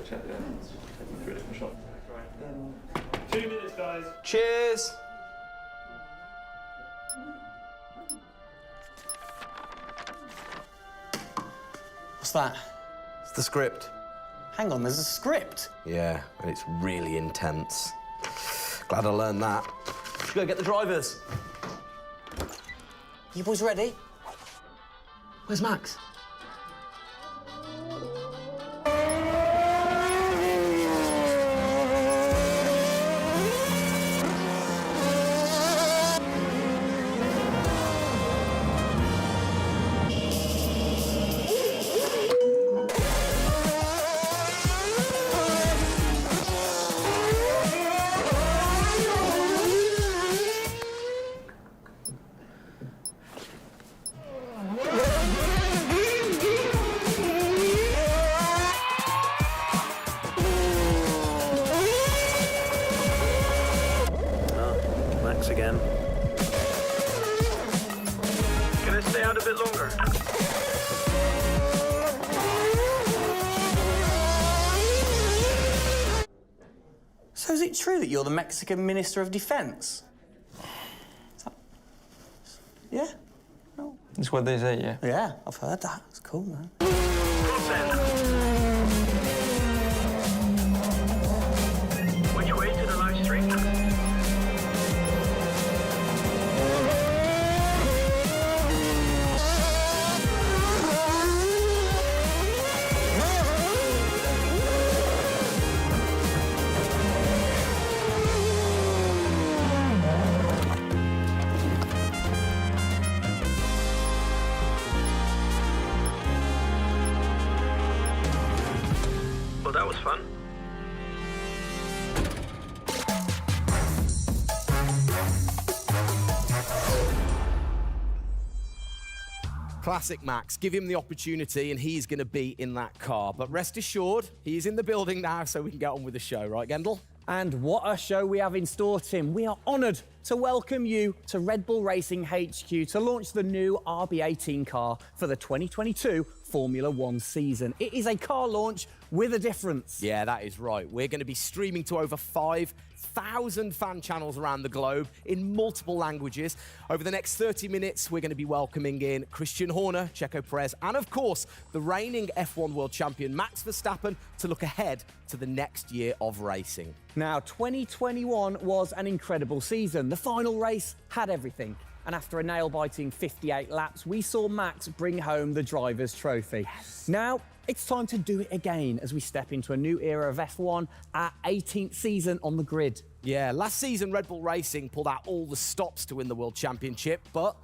check the onions. Take them through a different shop. Right. 2 minutes, guys. Cheers. What's that? It's the script. Hang on, there's a script? Yeah, and it's really intense. Glad I learned that. Should go get the drivers. You boys ready? Where's Max? Again. Can I stay out a bit longer? So is it true that you're the Mexican Minister of Defense? Yeah? No. That's what they say, yeah. Yeah, I've heard that. It's cool, man. Which way to the live stream? Classic Max. Give him the opportunity and he's going to be in that car. But rest assured, he's in the building now, so we can get on with the show. Right, Gendel? And what a show we have in store, Tim. We are honoured to welcome you to Red Bull Racing HQ to launch the new RB18 car for the 2022 Formula One season. It is a car launch with a difference. Yeah, that is right. We're going to be streaming to over 5,000 fan channels around the globe in multiple languages. Over the next 30 minutes, we're going to be welcoming in Christian Horner, Checo Perez, and of course, the reigning F1 world champion Max Verstappen to look ahead to the next year of racing. Now, 2021 was an incredible season. The final race had everything. And after a nail-biting 58 laps, we saw Max bring home the Drivers' Trophy. Yes. Now, it's time to do it again as we step into a new era of F1, our 18th season on the grid. Yeah, last season Red Bull Racing pulled out all the stops to win the World Championship, but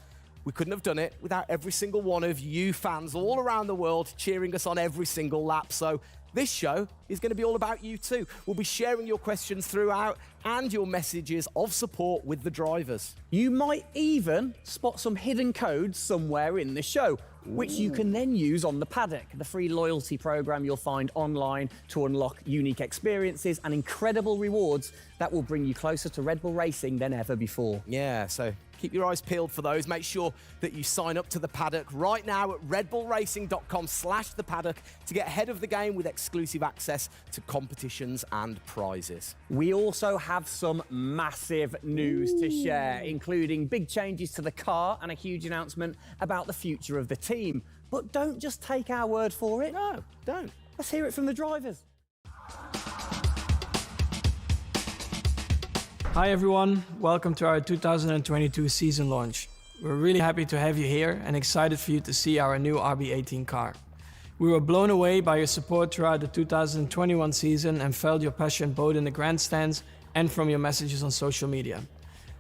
we couldn't have done it without every single one of you fans all around the world cheering us on every single lap. So this show is going to be all about you too. We'll be sharing your questions throughout and your messages of support with the drivers. You might even spot some hidden codes somewhere in the show, which you can then use on the paddock, the free loyalty program you'll find online to unlock unique experiences and incredible rewards that will bring you closer to Red Bull Racing than ever before. Yeah, so keep your eyes peeled for those. Make sure that you sign up to the paddock right now at redbullracing.com/the paddock to get ahead of the game with exclusive access to competitions and prizes. We also have some massive news to share, including big changes to the car and a huge announcement about the future of the team. But don't just take our word for it. No, don't. Let's hear it from the drivers. Hi everyone, welcome to our 2022 season launch. We're really happy to have you here and excited for you to see our new RB18 car. We were blown away by your support throughout the 2021 season and felt your passion both in the grandstands and from your messages on social media.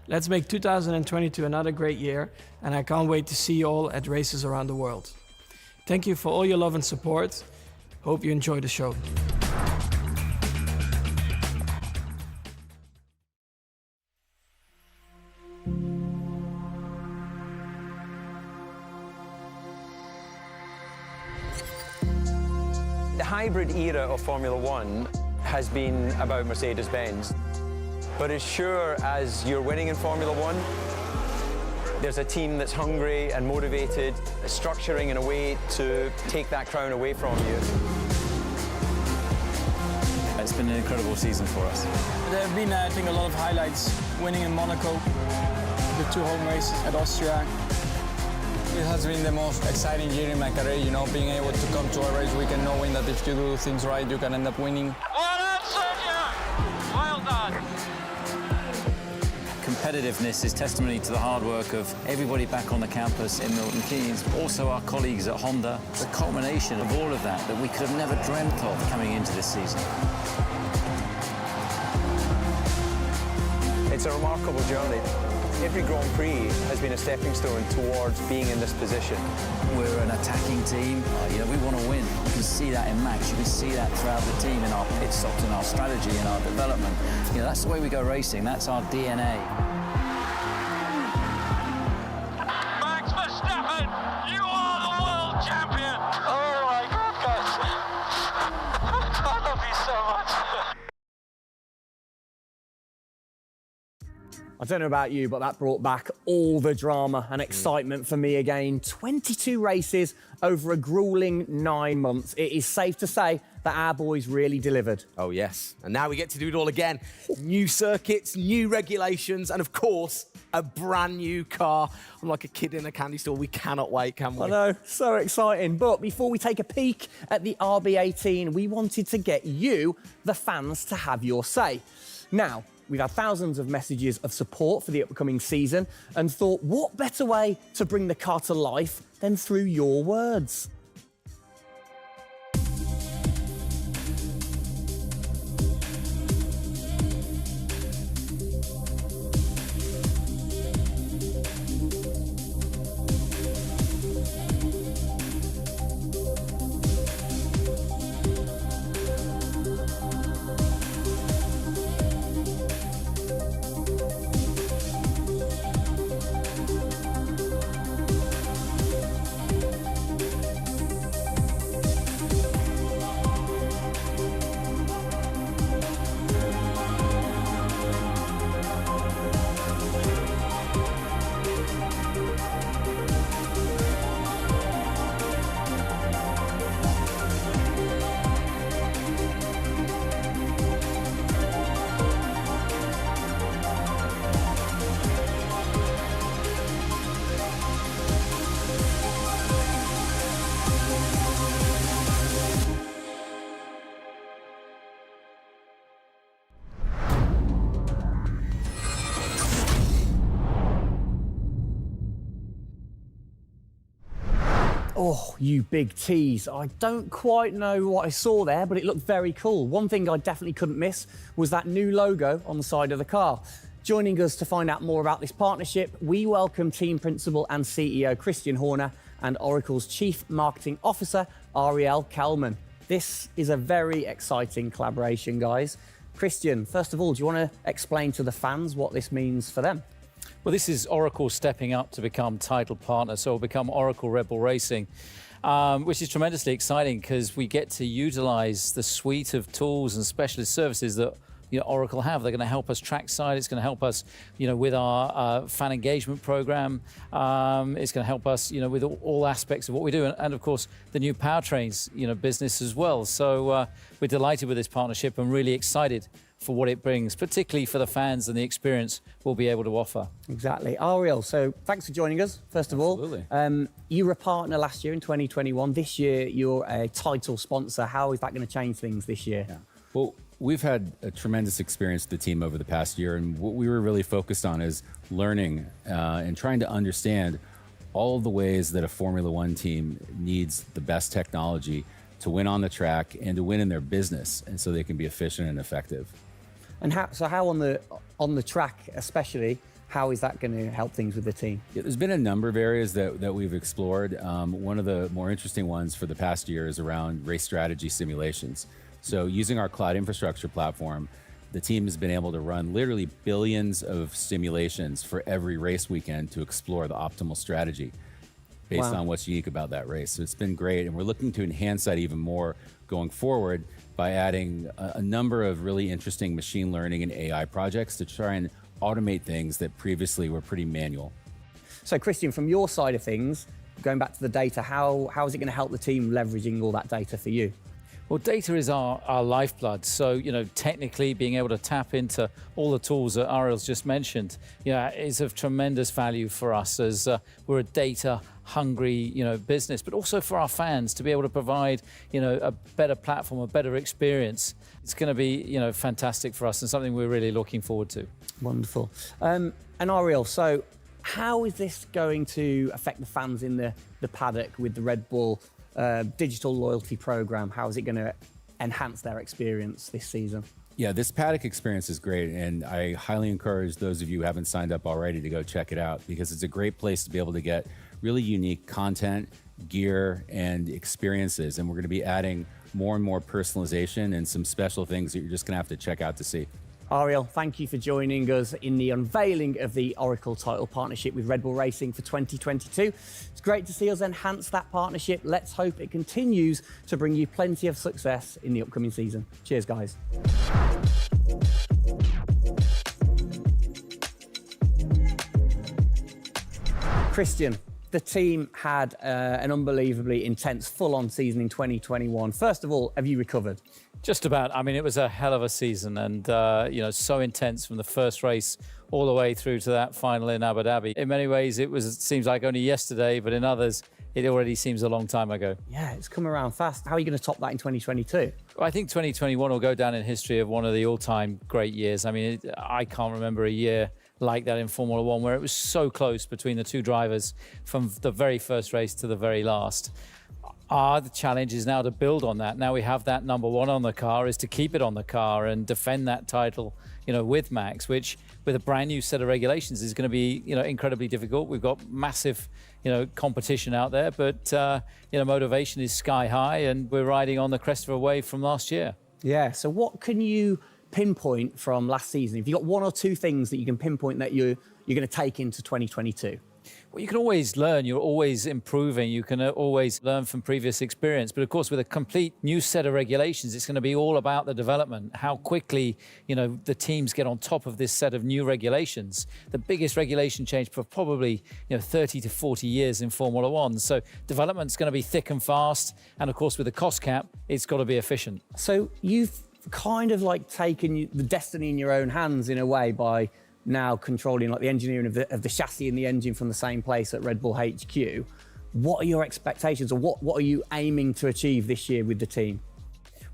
Let's make 2022 another great year, and I can't wait to see you all at races around the world. Thank you for all your love and support. Hope you enjoy the show. The hybrid era of Formula One has been about Mercedes-Benz. But as sure as you're winning in Formula One, there's a team that's hungry and motivated, structuring in a way to take that crown away from you. It's been an incredible season for us. There have been, I think, a lot of highlights. Winning in Monaco, the 2 home races at Austria. It has been the most exciting year in my career, you know, being able to come to a race weekend knowing that if you do things right, you can end up winning. Well done, Sergio! Well done! Competitiveness is testimony to the hard work of everybody back on the campus in Milton Keynes, also our colleagues at Honda. It's a culmination of all of that we could have never dreamt of coming into this season. It's a remarkable journey. Every Grand Prix has been a stepping stone towards being in this position. We're an attacking team. We want to win. You can see that in Max. You can see that throughout the team in our pit stops, in our strategy, in our development. That's the way we go racing. That's our DNA. Max Verstappen, you are the world champion! Oh my goodness! I love you so much! I don't know about you, but that brought back all the drama and excitement for me again. 22 races over a grueling 9 months. It is safe to say that our boys really delivered. Oh yes, and now we get to do it all again. New circuits, new regulations, and of course, a brand new car. I'm like a kid in a candy store. We cannot wait, can we? I know, so exciting. But before we take a peek at the RB18, we wanted to get you, the fans, to have your say. Now, we've had thousands of messages of support for the upcoming season and thought, what better way to bring the car to life than through your words? Oh, you big tease. I don't quite know what I saw there, but it looked very cool. One thing I definitely couldn't miss was that new logo on the side of the car. Joining us to find out more about this partnership, we welcome Team Principal and CEO Christian Horner and Oracle's Chief Marketing Officer, Ariel Kelman. This is a very exciting collaboration, guys. Christian, first of all, do you want to explain to the fans what this means for them? Well, this is Oracle stepping up to become title partner, so it'll become Oracle Red Bull Racing, which is tremendously exciting because we get to utilize the suite of tools and specialist services that Oracle have. They're going to help us trackside. It's going to help us, with our fan engagement program. It's going to help us, with all aspects of what we do, and of course the new powertrains, business as well. So we're delighted with this partnership and really excited for what it brings, particularly for the fans and the experience we'll be able to offer. Exactly. Ariel, so thanks for joining us, first of Absolutely. all. You were a partner last year in 2021. This year, you're a title sponsor. How is that going to change things this year? Yeah. Well, we've had a tremendous experience with the team over the past year, and what we were really focused on is learning and trying to understand all of the ways that a Formula One team needs the best technology to win on the track and to win in their business, and so they can be efficient and effective. And how on the track especially, how is that going to help things with the team? Yeah, there's been a number of areas that we've explored. One of the more interesting ones for the past year is around race strategy simulations. So using our cloud infrastructure platform, the team has been able to run literally billions of simulations for every race weekend to explore the optimal strategy based on what's unique about that race. So it's been great, and we're looking to enhance that even more going forward by adding a number of really interesting machine learning and AI projects to try and automate things that previously were pretty manual. So Christian, from your side of things, going back to the data, how is it going to help the team leveraging all that data for you? Well, data is our lifeblood. So, technically being able to tap into all the tools that Ariel's just mentioned, is of tremendous value for us as we're a data-hungry, business, but also for our fans to be able to provide, a better platform, a better experience. It's going to be, fantastic for us and something we're really looking forward to. Wonderful. And Ariel, so how is this going to affect the fans in the paddock with the Red Bull digital loyalty program? How is it going to enhance their experience this season? Yeah, this paddock experience is great, and I highly encourage those of you who haven't signed up already to go check it out, because it's a great place to be able to get really unique content, gear, and experiences. And we're going to be adding more and more personalization and some special things that you're just going to have to check out to see. Ariel, thank you for joining us in the unveiling of the Oracle title partnership with Red Bull Racing for 2022. It's great to see us enhance that partnership. Let's hope it continues to bring you plenty of success in the upcoming season. Cheers, guys. Christian, the team had an unbelievably intense, full-on season in 2021. First of all, have you recovered? Just about. I mean, it was a hell of a season, and so intense from the first race all the way through to that final in Abu Dhabi. In many ways, it seems like only yesterday, but in others, it already seems a long time ago. Yeah, it's come around fast. How are you going to top that in 2022? Well, I think 2021 will go down in history of one of the all-time great years. I mean, I can't remember a year like that in Formula One where it was so close between the two drivers from the very first race to the very last. The challenge is now to build on that. Now we have that number one on the car, is to keep it on the car and defend that title, with Max, which with a brand new set of regulations is going to be, incredibly difficult. We've got massive, competition out there, but, motivation is sky high, and we're riding on the crest of a wave from last year. Yeah, so what can you pinpoint from last season? If you've got one or two things that you can pinpoint that you're going to take into 2022? Well, you can always learn. You're always improving. You can always learn from previous experience. But of course, with a complete new set of regulations, it's going to be all about the development, how quickly, the teams get on top of this set of new regulations. The biggest regulation change for probably, 30 to 40 years in Formula One. So development's going to be thick and fast. And of course, with the cost cap, it's got to be efficient. So you've kind of like taken the destiny in your own hands in a way by now controlling like the engineering of the chassis and the engine from the same place at Red Bull HQ. What are your expectations, or what are you aiming to achieve this year with the team?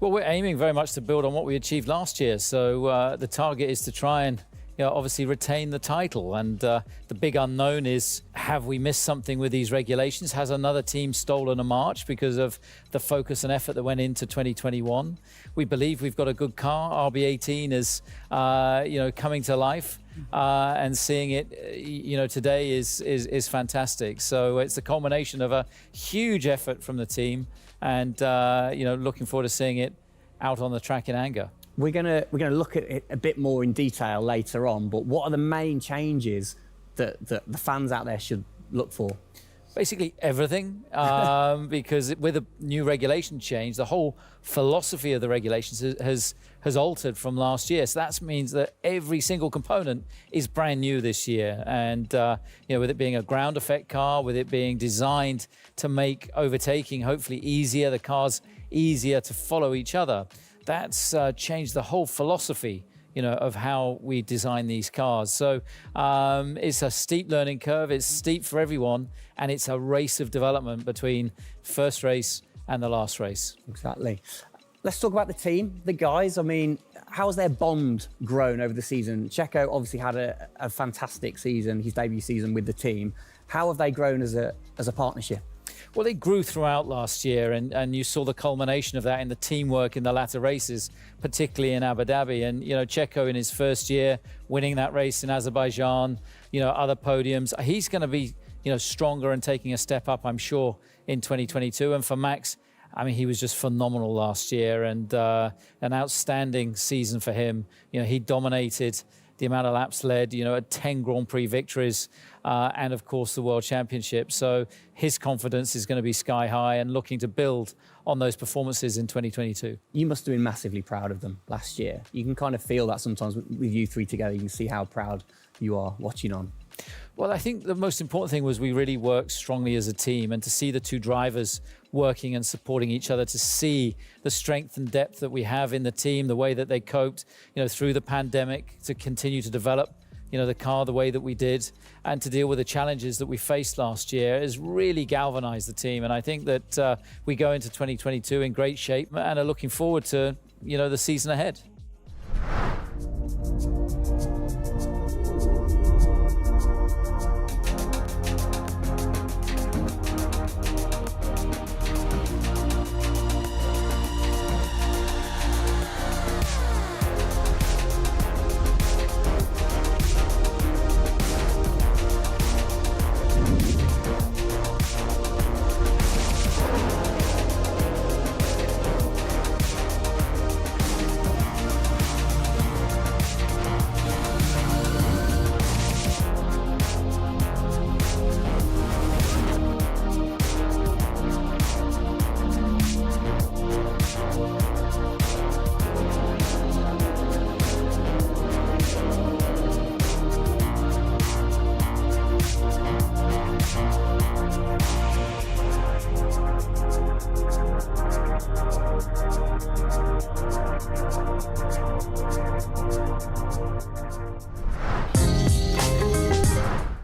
Well, we're aiming very much to build on what we achieved last year. So the target is to try and obviously retain the title. And the big unknown is, have we missed something with these regulations? Has another team stolen a march because of the focus and effort that went into 2021? We believe we've got a good car. RB18 is, coming to life. And seeing it, today is fantastic. So it's a culmination of a huge effort from the team, and looking forward to seeing it out on the track in anger. We're gonna look at it a bit more in detail later on, but what are the main changes that the fans out there should look for? Basically everything, because with a new regulation change, the whole philosophy of the regulations has altered from last year. So that means that every single component is brand new this year. And with it being a ground effect car, with it being designed to make overtaking hopefully easier, the cars easier to follow each other, that's changed the whole philosophy of how we design these cars. So it's a steep learning curve, it's steep for everyone, and it's a race of development between first race and the last race. Exactly. Let's talk about the team, the guys. I mean, how's their bond grown over the season? Checo obviously had a fantastic season, his debut season with the team. How have they grown as a partnership? Well, they grew throughout last year, and you saw the culmination of that in the teamwork in the latter races, particularly in Abu Dhabi. And, Checo in his first year, winning that race in Azerbaijan, other podiums. He's going to be, stronger and taking a step up, I'm sure, in 2022. And for Max, I mean, he was just phenomenal last year, and an outstanding season for him. He dominated the amount of laps led, 10 Grand Prix victories, and of course the World Championship. So his confidence is going to be sky high and looking to build on those performances in 2022. You must have been massively proud of them last year. You can kind of feel that sometimes with you three together. You can see how proud you are watching on. Well, I think the most important thing was we really worked strongly as a team, and to see the two drivers working and supporting each other, to see the strength and depth that we have in the team, the way that they coped, through the pandemic, to continue to develop, the car the way that we did, and to deal with the challenges that we faced last year, has really galvanized the team. And I think that we go into 2022 in great shape and are looking forward to, the season ahead.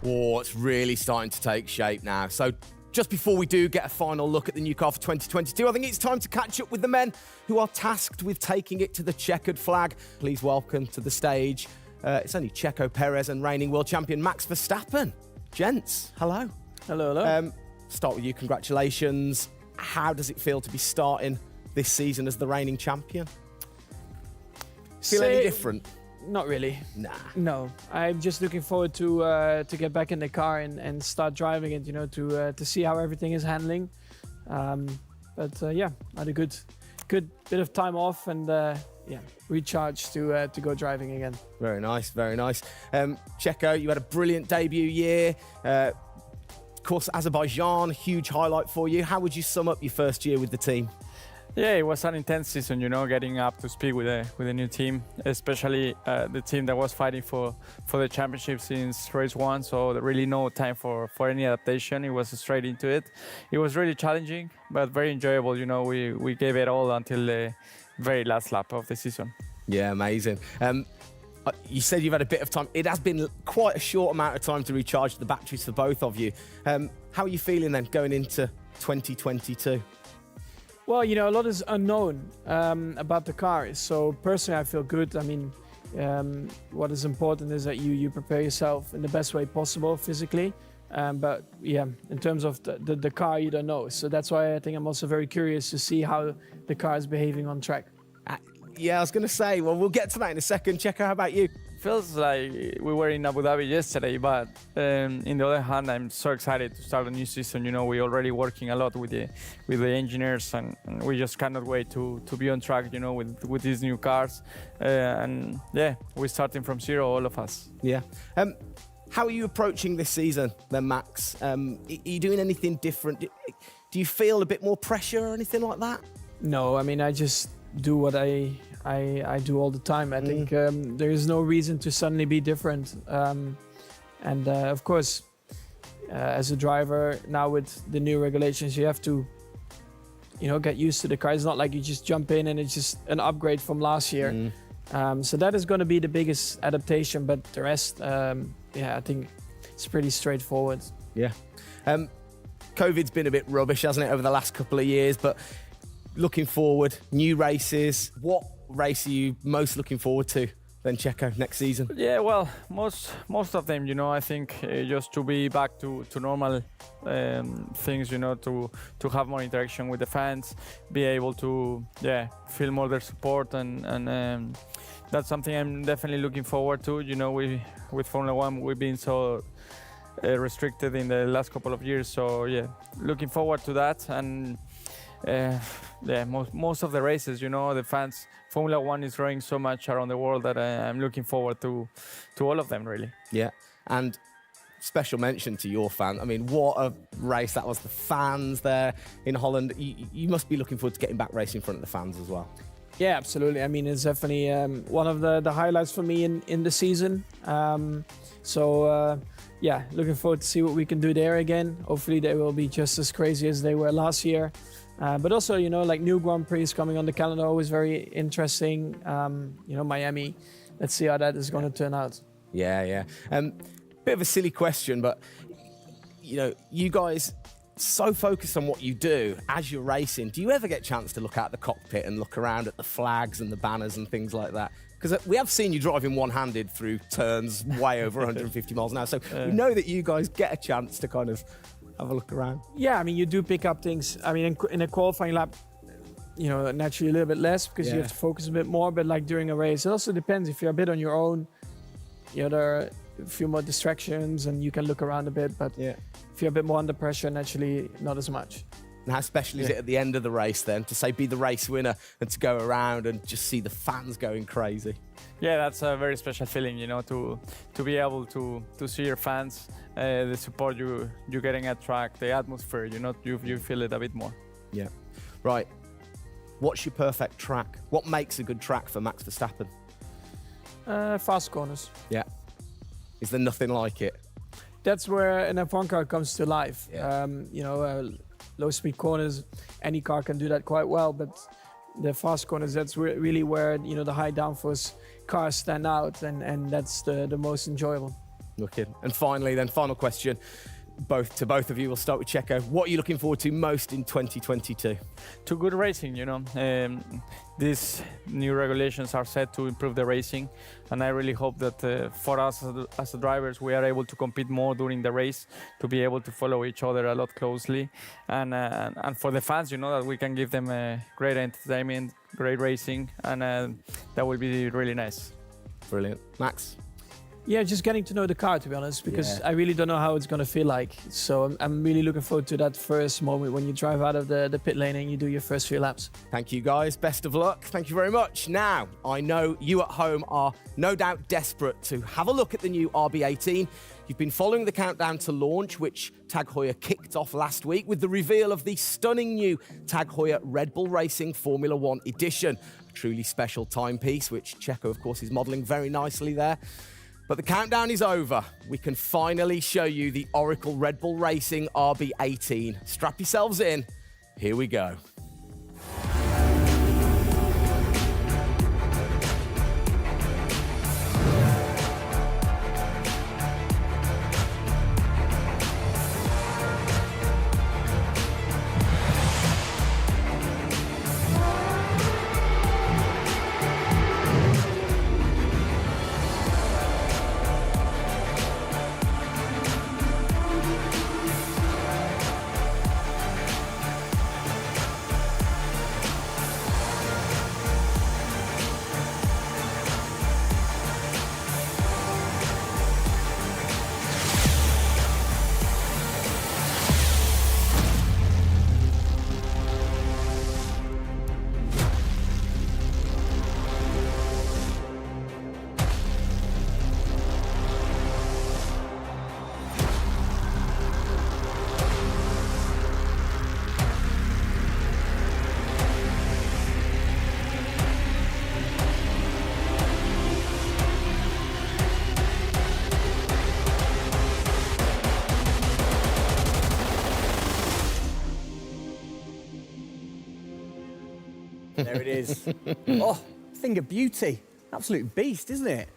Oh, it's really starting to take shape now. So just before we do get a final look at the new car for 2022, I think it's time to catch up with the men who are tasked with taking it to the checkered flag. Please welcome to the stage, it's only Checo Perez and reigning world champion Max Verstappen. Gents, hello. Hello, hello. Start with you, congratulations. How does it feel to be starting this season as the reigning champion? Feel any different? Not really. Nah. No, I'm just looking forward to get back in the car and start driving it. To see how everything is handling. Yeah, I had a good bit of time off and recharge to go driving again. Very nice, very nice. Checo, you had a brilliant debut year. Of course, Azerbaijan, huge highlight for you. How would you sum up your first year with the team? Yeah, it was an intense season, getting up to speed with a new team, especially the team that was fighting for the championship since race one. So there really no time for any adaptation. It was straight into it. It was really challenging, but very enjoyable. We gave it all until the very last lap of the season. Yeah, amazing. You said you've had a bit of time. It has been quite a short amount of time to recharge the batteries for both of you. How are you feeling then going into 2022? Well, a lot is unknown about the car. So personally, I feel good. I mean, what is important is that you prepare yourself in the best way possible physically. But yeah, in terms of the car, you don't know. So that's why I think I'm also very curious to see how the car is behaving on track. Yeah, I was going to say, well, we'll get to that in a second. Checo, how about you? Feels like we were in Abu Dhabi yesterday, but in the other hand, I'm so excited to start a new season. You know, we're already working a lot with the engineers, and we just cannot wait to be on track. You know, with these new cars, and yeah, we're starting from zero, all of us. Yeah. How are you approaching this season, then, Max? Are you doing anything different? Do you feel a bit more pressure or anything like that? No, I mean, I just do what I do all the time. I think there is no reason to suddenly be different. And of course, as a driver, now with the new regulations, you have to, get used to the car. It's not like you just jump in and it's just an upgrade from last year. So that is going to be the biggest adaptation. But the rest, I think it's pretty straightforward. Yeah. COVID's been a bit rubbish, hasn't it, over the last couple of years? But looking forward, new races. What race are you most looking forward to then, Checo, next season? Yeah, well, most of them, I think just to be back to normal things, to have more interaction with the fans, be able to, feel more their support, and that's something I'm definitely looking forward to. With Formula One, we've been so restricted in the last couple of years, so yeah, looking forward to that. And most of the races, the fans, Formula One is growing so much around the world that I'm looking forward to all of them, really. Yeah, and special mention to your fan. I mean, what a race that was. The fans there in Holland. You must be looking forward to getting back racing in front of the fans as well. Yeah, absolutely. I mean, it's definitely one of the highlights for me in the season. Looking forward to see what we can do there again. Hopefully they will be just as crazy as they were last year. But also, like new Grand Prix coming on the calendar, always very interesting. Miami. Let's see how that is going to turn out. Yeah. Bit of a silly question, but, you guys so focused on what you do as you're racing. Do you ever get a chance to look out the cockpit and look around at the flags and the banners and things like that? Because we have seen you driving one-handed through turns way over 150 miles an hour. So we know that you guys get a chance to kind of have a look around. Yeah, I mean, you do pick up things. I mean, in a qualifying lap, naturally a little bit less because you have to focus a bit more. But like during a race, it also depends. If you're a bit on your own, there are a few more distractions and you can look around a bit. But if you're a bit more under pressure, naturally not as much. And how special is it at the end of the race then to be the race winner and to go around and just see the fans going crazy? Yeah, that's a very special feeling, to be able to see your fans, the support you're getting at track, the atmosphere, you feel it a bit more. Yeah. Right. What's your perfect track? What makes a good track for Max Verstappen? Fast corners. Yeah. Is there nothing like it? That's where an F1 car comes to life. Yeah. Low-speed corners, any car can do that quite well, but the fast corners, that's really where the high downforce cars stand out, and that's the most enjoyable. Wicked. And finally, then, final question, both of you. We'll start with Checo. What are you looking forward to most in 2022? To good racing, these new regulations are set to improve the racing, and I really hope that for us as the drivers, we are able to compete more during the race, to be able to follow each other a lot closely, and for the fans, that we can give them great entertainment, great racing, and that will be really nice. Brilliant. Max? Yeah, just getting to know the car, to be honest, because I really don't know how it's going to feel like. So I'm really looking forward to that first moment when you drive out of the pit lane and you do your first few laps. Thank you, guys. Best of luck. Thank you very much. Now, I know you at home are no doubt desperate to have a look at the new RB18. You've been following the countdown to launch, which Tag Heuer kicked off last week with the reveal of the stunning new Tag Heuer Red Bull Racing Formula One edition. A truly special timepiece, which Checo, of course, is modelling very nicely there. But the countdown is over. We can finally show you the Oracle Red Bull Racing RB18. Strap yourselves in. Here we go. There it is. Oh, thing of beauty. Absolute beast, isn't it?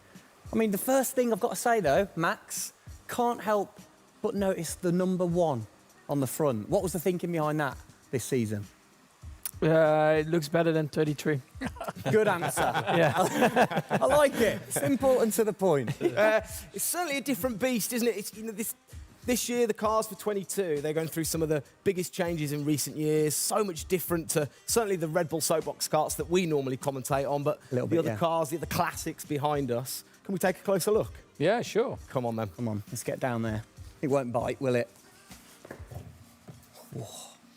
I mean, the first thing I've got to say, though, Max, can't help but notice the number 1 on the front. What was the thinking behind that this season? It looks better than 33. Good answer. Yeah. I like it. Simple and to the point. It's certainly a different beast, isn't it? It's, this year, the cars for 22, they're going through some of the biggest changes in recent years. So much different to certainly the Red Bull Soapbox karts that we normally commentate on, but the other cars, the other classics behind us. Can we take a closer look? Yeah, sure. Come on, then. Come on, let's get down there. It won't bite, will it?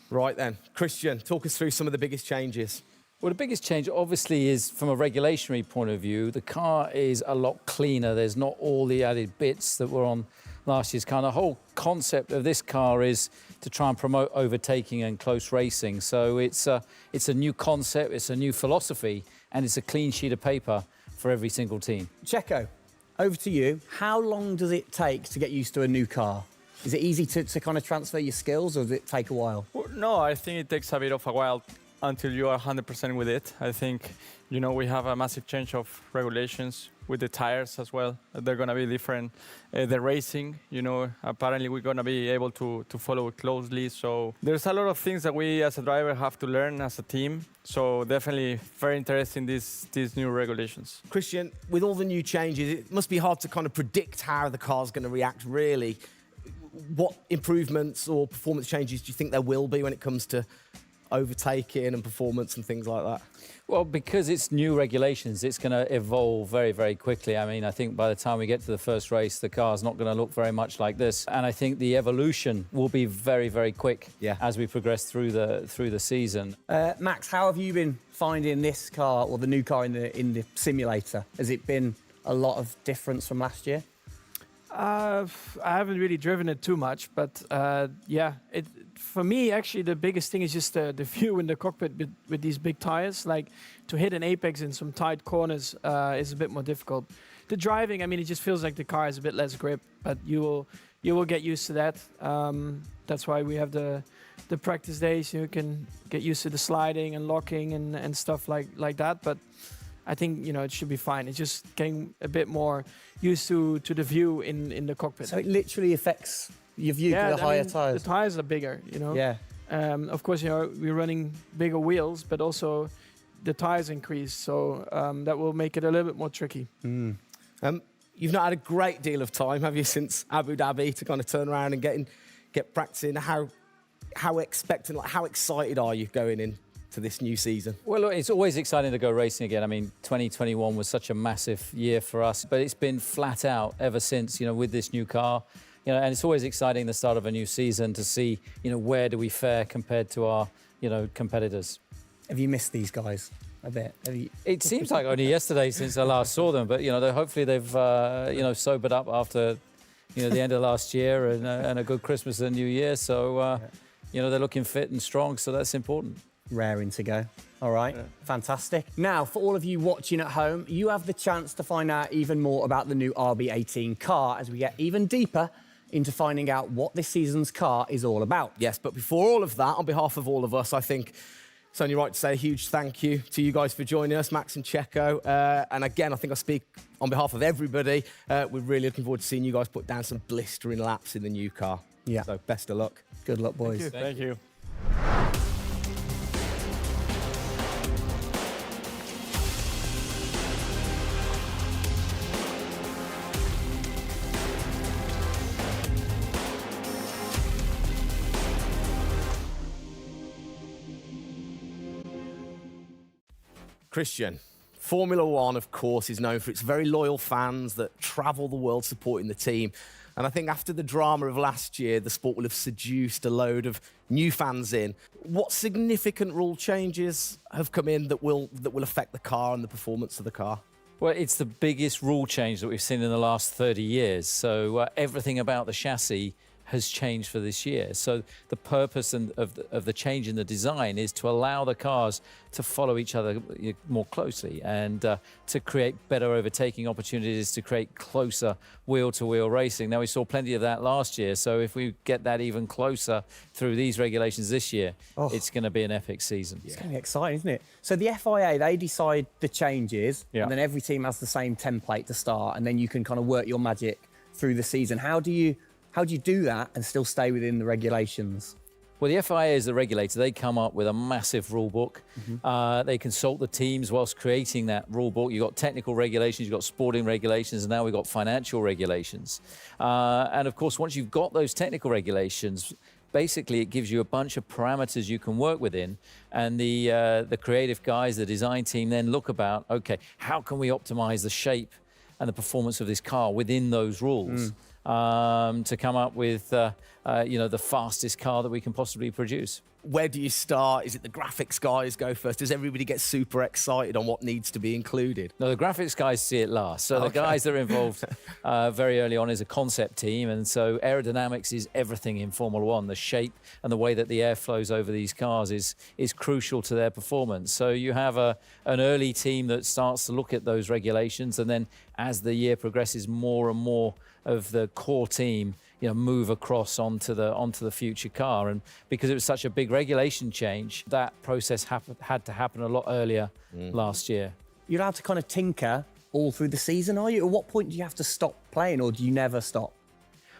Right then, Christian, talk us through some of the biggest changes. Well, the biggest change, obviously, is from a regulatory point of view. The car is a lot cleaner. There's not all the added bits that were on last year's car. The whole concept of this car is to try and promote overtaking and close racing. So it's a new concept, it's a new philosophy, and it's a clean sheet of paper for every single team. Checo, over to you. How long does it take to get used to a new car? Is it easy to kind of transfer your skills, or does it take a while? Well, no, I think it takes a bit of a while until you are 100% with it. I think, you know, we have a massive change of regulations with the tires as well. They're going to be different. The racing, you know, apparently we're going to be able to follow it closely. So there's a lot of things that we as a driver have to learn as a team. So definitely very interesting, these new regulations. Christian, with all the new changes, it must be hard to kind of predict how the car's going to react, really. What improvements or performance changes do you think there will be when it comes to overtaking and performance and things like that? Well, because it's new regulations, it's going to evolve very, very quickly. I mean, I think by the time we get to the first race, the car's not going to look very much like this. And I think the evolution will be very, very quick as we progress through the season. Max, how have you been finding this car, or the new car in the simulator? Has it been a lot of difference from last year? I haven't really driven it too much, but yeah, for me, actually, the biggest thing is just the view in the cockpit with these big tires. Like, to hit an apex in some tight corners is a bit more difficult. The driving, I mean, it just feels like the car has a bit less grip, but you will get used to that. That's why we have the practice days. You can get used to the sliding and locking and stuff like that. But I think, you know, it should be fine. It's just getting a bit more used to the view in the cockpit. So it literally affects your view to the higher tyres? The tyres are bigger, you know. Yeah. Of course, you know, we're running bigger wheels, but also the tyres increase. So that will make it a little bit more tricky. You've not had a great deal of time, have you, since Abu Dhabi to kind of turn around and get practicing? How expectant, like, how excited are you going in to this new season? Well, look, it's always exciting to go racing again. I mean, 2021 was such a massive year for us, but it's been flat out ever since, you know, with this new car. You know, and it's always exciting the start of a new season to see, you know, where do we fare compared to our, you know, competitors. Have you missed these guys a bit? It seems like only yesterday since I last saw them, but, you know, hopefully they've, you know, sobered up after, you know, the end of last year and a good Christmas and New Year. So, you know, they're looking fit and strong, so that's important. Raring to go. All right, fantastic. Now, for all of you watching at home, you have the chance to find out even more about the new RB18 car as we get even deeper into finding out what this season's car is all about. Yes, but before all of that, on behalf of all of us, I think it's only right to say a huge thank you to you guys for joining us, Max and Checo. And again, I think I speak on behalf of everybody. We're really looking forward to seeing you guys put down some blistering laps in the new car. Yeah. So best of luck. Good luck, boys. Thank you. Christian, Formula One, of course, is known for its very loyal fans that travel the world supporting the team. And I think after the drama of last year, the sport will have seduced a load of new fans in. What significant rule changes have come in that will affect the car and the performance of the car? Well, it's the biggest rule change that we've seen in the last 30 years. So everything about the chassis has changed for this year. So the purpose of the change in the design is to allow the cars to follow each other more closely and to create better overtaking opportunities, to create closer wheel-to-wheel racing. Now, we saw plenty of that last year, so if we get that even closer through these regulations this year, it's going to be an epic season. It's going to be exciting, isn't it? So the FIA, they decide the changes, Yeah. and then every team has the same template to start, and then you can kind of work your magic through the season. How do you do that and still stay within the regulations? Well, the FIA is the regulator. They come up with a massive rule book. They consult the teams whilst creating that rule book. You've got technical regulations, you've got sporting regulations, and now we've got financial regulations. And of course, once you've got those technical regulations, basically it gives you a bunch of parameters you can work within. And the creative guys, the design team then look about, okay, how can we optimize the shape and the performance of this car within those rules? To come up with, the fastest car that we can possibly produce. Where do you start? Is it the graphics guys go first? Does everybody get super excited on what needs to be included? No, the graphics guys see it last. So the guys that are involved very early on is a concept team. And so aerodynamics is everything in Formula One. The shape and the way that the air flows over these cars is crucial to their performance. So you have an early team that starts to look at those regulations. And then as the year progresses, more and more of the core team move across onto the future car. And because it was such a big regulation change, that process had to happen a lot earlier last year. You're allowed to kind of tinker all through the season, are you? At what point do you have to stop playing, or do you never stop?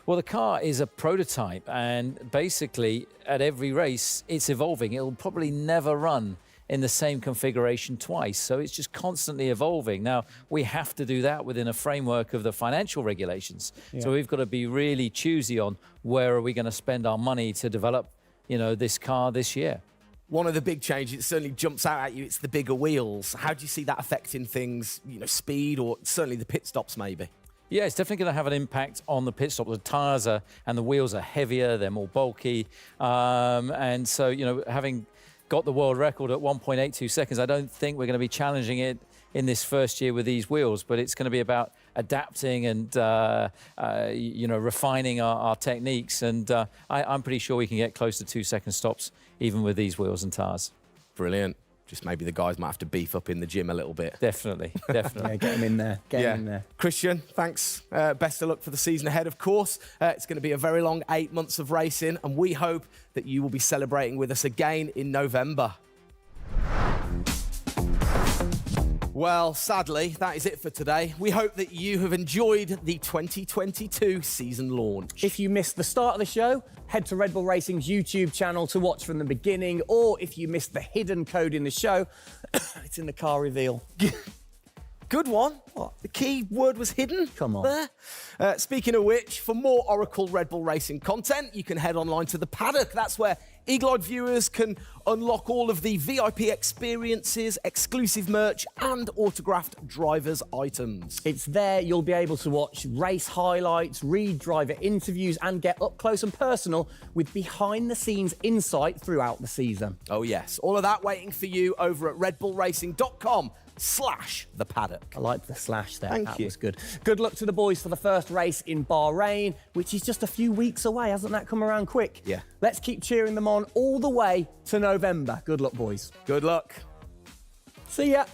Well, the car is a prototype, and basically at every race it's evolving. It'll probably never run in the same configuration twice. So it's just constantly evolving. Now, we have to do that within a framework of the financial regulations. Yeah. So we've got to be really choosy on where are we going to spend our money to develop, this car this year. One of the big changes, it certainly jumps out at you, it's the bigger wheels. How do you see that affecting things, speed, or certainly the pit stops maybe? Yeah, it's definitely going to have an impact on the pit stop. The tyres and the wheels are heavier, they're more bulky. And so, having got the world record at 1.82 seconds. I don't think we're going to be challenging it in this first year with these wheels, but it's going to be about adapting and refining our techniques. And I'm pretty sure we can get close to 2-second stops even with these wheels and tyres. Brilliant. Just maybe the guys might have to beef up in the gym a little bit. Definitely. Yeah, get them in there. Get them in there. Christian, thanks. Best of luck for the season ahead, of course. It's going to be a very long 8 months of racing, and we hope that you will be celebrating with us again in November. Well, sadly, that is it for today. We hope that you have enjoyed the 2022 season launch. If you missed the start of the show, head to Red Bull Racing's YouTube channel to watch from the beginning, or if you missed the hidden code in the show, it's in the car reveal. Good one. What? The key word was hidden. Come on. There. Speaking of which, for more Oracle Red Bull Racing content, you can head online to the paddock. That's where eagle-eyed viewers can unlock all of the VIP experiences, exclusive merch, and autographed drivers' items. It's there you'll be able to watch race highlights, read driver interviews, and get up close and personal with behind-the-scenes insight throughout the season. Oh, yes. All of that waiting for you over at redbullracing.com/the paddock. I like the slash there. Thank that you. was good. Good luck to the boys for the first race in Bahrain, which is just a few weeks away. Hasn't that come around quick? Yeah. Let's keep cheering them on all the way to November. Good luck, boys. Good luck. See ya.